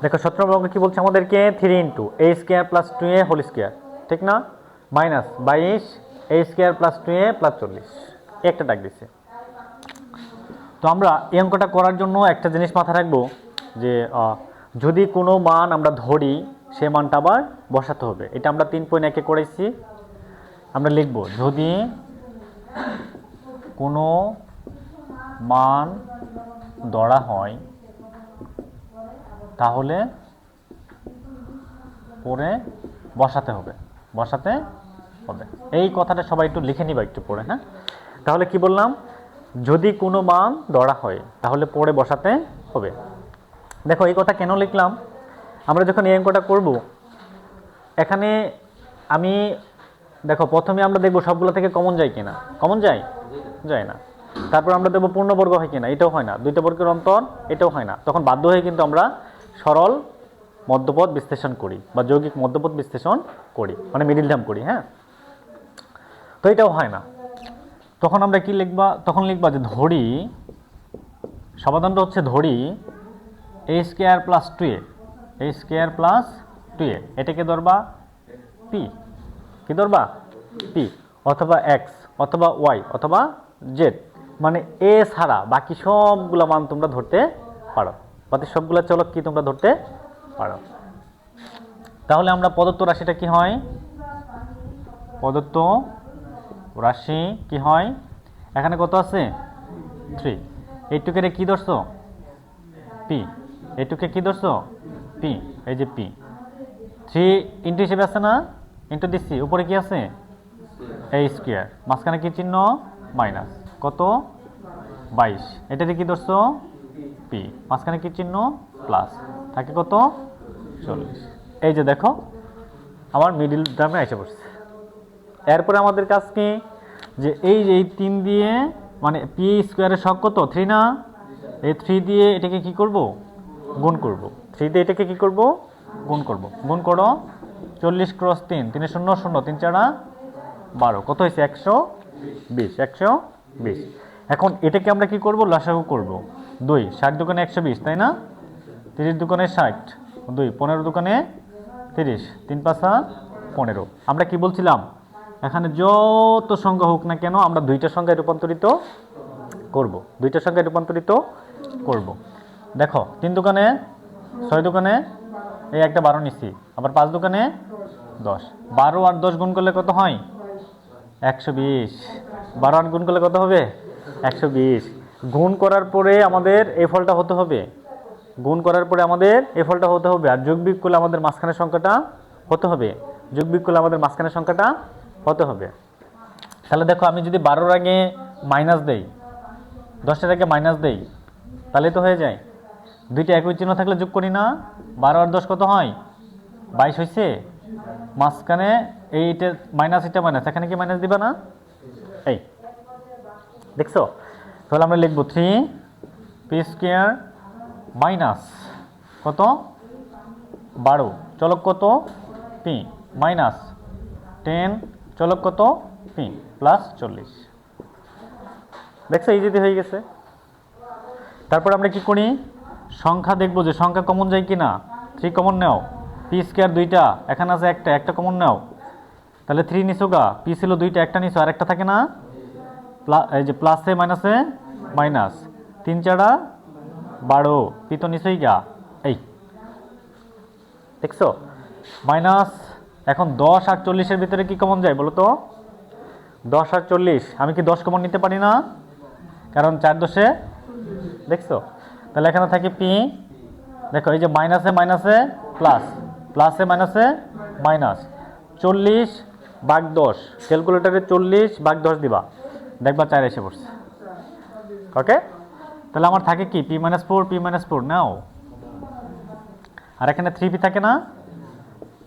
দেখো 17 নম্বর অঙ্কে কি বলছে আমাদেরকে 3 into a square plus 2a whole square, ঠিক না, minus 22 a square plus 2a plus 40, একটা ডাক দিচ্ছে। তো আমরা এই অঙ্কটা করার জন্য একটা জিনিস মাথায় রাখবো যে যদি কোনো মান আমরা ধরি সে মানটা আবার বসাতে হবে। এটা আমরা 3.1-এ করেছি। আমরা লিখব যদি কোনো মান ধরা হয় তাহলে পরে বসাতে হবে, এই কথাটা সবাই একটু লিখে নিবা একটু পরে। হ্যাঁ, তাহলে কি বললাম, যদি কোনো মান ধরা হয় তাহলে পরে বসাতে হবে। দেখো এই কথা কেন লিখলাম, আমরা যখন এই অঙ্কটা করব এখানে আমি দেখো প্রথমে আমরা দেখব সবগুলো থেকে কমন যায় কিনা, কমন যায় না। তারপর আমরা দেখব পূর্ণবর্গ হয় কিনা, এটাও হয় না। দুইটা বর্গের অন্তর, এটাও হয় না। তখন বাধ্য হয়ে কিন্তু আমরা সরল মধ্যপদ বিশ্লেষণ করি বা যৌগিক মধ্যপদ বিশ্লেষণ করি, মানে মিডিল টার্ম করি। হ্যাঁ, তো এটাও হয় না। তখন আমরা কি লিখবা, তখন লিখবা যে ধরি, সমাধানটা হচ্ছে ধরি এ স্কোয়ার প্লাস 2a, এ স্কোয়ার প্লাস 2a, এটাকে ধরবা পি, কি ধরবা পি, অথবা এক্স অথবা ওয়াই অথবা জেড, মানে এ ছাড়া বাকি সবগুলো মান তোমরা ধরতে পারো, বাকি সবগুলো চলক কি তোমরা ধরতে পারো। তাহলে আমরা প্রদত্ত রাশিটা কি হয়, প্রদত্ত রাশি কি হয়, এখানে কত আছে 3, এইটুকে কি ধরছো পি, এইটুকে কি ধরছো পি, এই যে পি, 3 ইন্টু হিসেবে আছে না, ইন্টু দিচ্ছি, উপরে কি আছে এ স্কোয়ার, মাঝখানে কি চিহ্ন মাইনাস, কত 22, এটাতে কি ধরছো পি, মাঝখানে কি চিহ্ন প্লাস, থাকে কত 40। এই যে দেখো আমার মিডিল টার্মে এসে পড়ছে। এরপরে আমাদের কাজ কি, যে এই যে এই 3 দিয়ে মানে পি স্কোয়ারের শখ কত 3 না, এই 3 দিয়ে এটাকে কি করব গুণ করব, 3 দিয়ে এটাকে কি করব গুণ করব, গুণ করো 40 ক্রস 3, 3 0 0, 3 4 12, কত হয়েছে 120, 120। এখন এটাকে আমরা কি করব, লসাগু করব, 2 60 দোকানে 120, তাই না, 30 দোকানে 60, 2 15 দোকানে 30, 3 5 15। আমরা কি বলছিলাম, এখানে যত সংখ্যা হোক না কেন আমরা দুইটা সংখ্যায় রূপান্তরিত করব, দুইটা সংখ্যায় রূপান্তরিত করব। দেখো 3 দোকানে 6 দোকানে এই একটা 12 নিচ্ছি, আবার 5 দোকানে 10, 12 আর 10 গুণ করলে কত হয় 120, 12 আর গুণ করলে কত হবে 120। গুণ করার পরে আমাদের এই ফলটা হতে হবে, গুণ করার পরে আমাদের এই ফলটা হতে হবে, আর যোগ বিয়োগ করলে আমাদের মাঝখানের সংখ্যাটা হতে হবে, যোগ বিয়োগ করলে আমাদের মাঝখানের সংখ্যাটা হতে হবে। তাহলে দেখো আমি যদি 12-এর আগে মাইনাস দেই, 10-এর আগে মাইনাস দেই, তাহলে তো হয়ে যায়। দুইটা একই চিহ্ন থাকলে যোগ করি না, 12 আর 10 কত হয় 22 হয়েছে, মাঝখানে এইটা মাইনাস, এটা মাইনাস, এখানে কি মাইনাস দিবা না, এই দেখছো। তাহলে আমরা লিখবো 3 পি স্কোয়ার মাইনাস কত 12 চলক কত পি, মাইনাস 10 চলক কত পি, প্লাস 40। দেখছো ইজিতে হয়ে গেছে। তারপর আমরা কি করি, সংখ্যা দেখবো যে সংখ্যা কমন যায় কি না, 3 কমন নাও, পি স্কোয়ার 2টা, এখানে আছে একটা কমন নাও, তাহলে 3 নিছো গা, পি ছিল 2টা, একটা নিছো, আর একটা থাকে না, এই যে প্লাসে মাইনাসে মাইনাস, 3 4 12, পি তো নিছোই গা, এই দেখছো মাইনাস। এখন 10 আর 40-এর ভিতরে কি কমন যায় বলো তো, 10 আর 40, আমি কি 10 কমন নিতে পারি না, কারণ 4 10-এ, দেখছো। তাহলে এখানে থাকে পি, দেখো এই যে মাইনাসে মাইনাসে প্লাস, প্লাসে মাইনাসে মাইনাস, 40 ভাগ 10, ক্যালকুলেটারে 40 ভাগ 10 দিবা, দেখবা 4 এসে পড়ছে। ওকে, তাহলে আমার থাকে কি পি মাইনাস 4, পি মাইনাস 4 নাও, আর এখানে 3p থাকে না,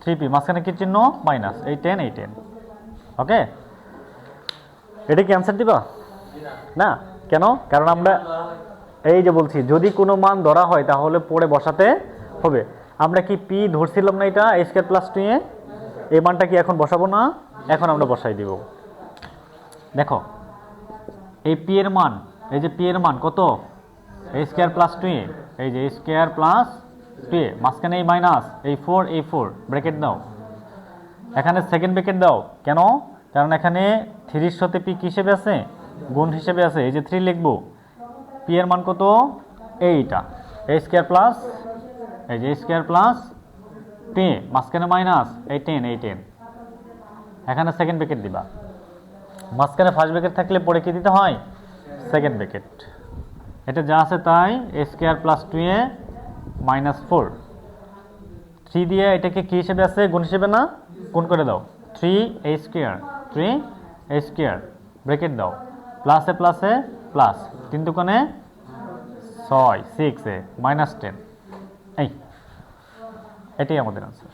3p, মাঝখানে কি চিহ্ন মাইনাস, এই 10 এই 10। ওকে, এটা কি অ্যান্সার দিবা না, কেন, কারণ আমরা এই যে বলছি যদি কোনো মান ধরা হয় তাহলে পরে বসাতে হবে। আমরা কি পি ধরছিলাম না, এটা এ স্কোয়ার প্লাস 2a, এই মানটা কি এখন বসাবো না, এখন আমরা বসাই দিব। দেখো এই পি এর মান, এই যে পি এর মান কত এ স্কোয়ার প্লাস 2a, এই যে এ স্কোয়ার প্লাস 2 এ, মাঝখানে এই মাইনাস, এই 4 ব্র্যাকেট দাও। এখানে সেকেন্ড ব্র্যাকেট দাও, কেন? কারণ এখানে 3 এর সাথে পি কি হিসেবে আছে? গুণ হিসেবে আছে। এই যে 3 লিখবো, পি এর মান কত? এইটা, এ স্কোয়ার প্লাস, এই যে স্কোয়ার প্লাস পি, মাঝখানে মাইনাস, এই 10। এখানে সেকেন্ড ব্র্যাকেট দিবা। মাঝখানে ফার্স্ট ব্র্যাকেট থাকলে পরে কি দিতে হয়? Second bracket. এটা যা আছে তাই, এ স্কোয়ার প্লাস 2a মাইনাস 4। 3 দিয়ে এটাকে কি হিসেবে আছে? গুণ হিসেবে না? গুণ করে দাও। 3a স্কোয়ার ব্র্যাকেট দাও, প্লাসে প্লাসে প্লাস, 3 দুগুণে 6, 6 এ মাইনাস 10। এটাই আমাদের আনসার।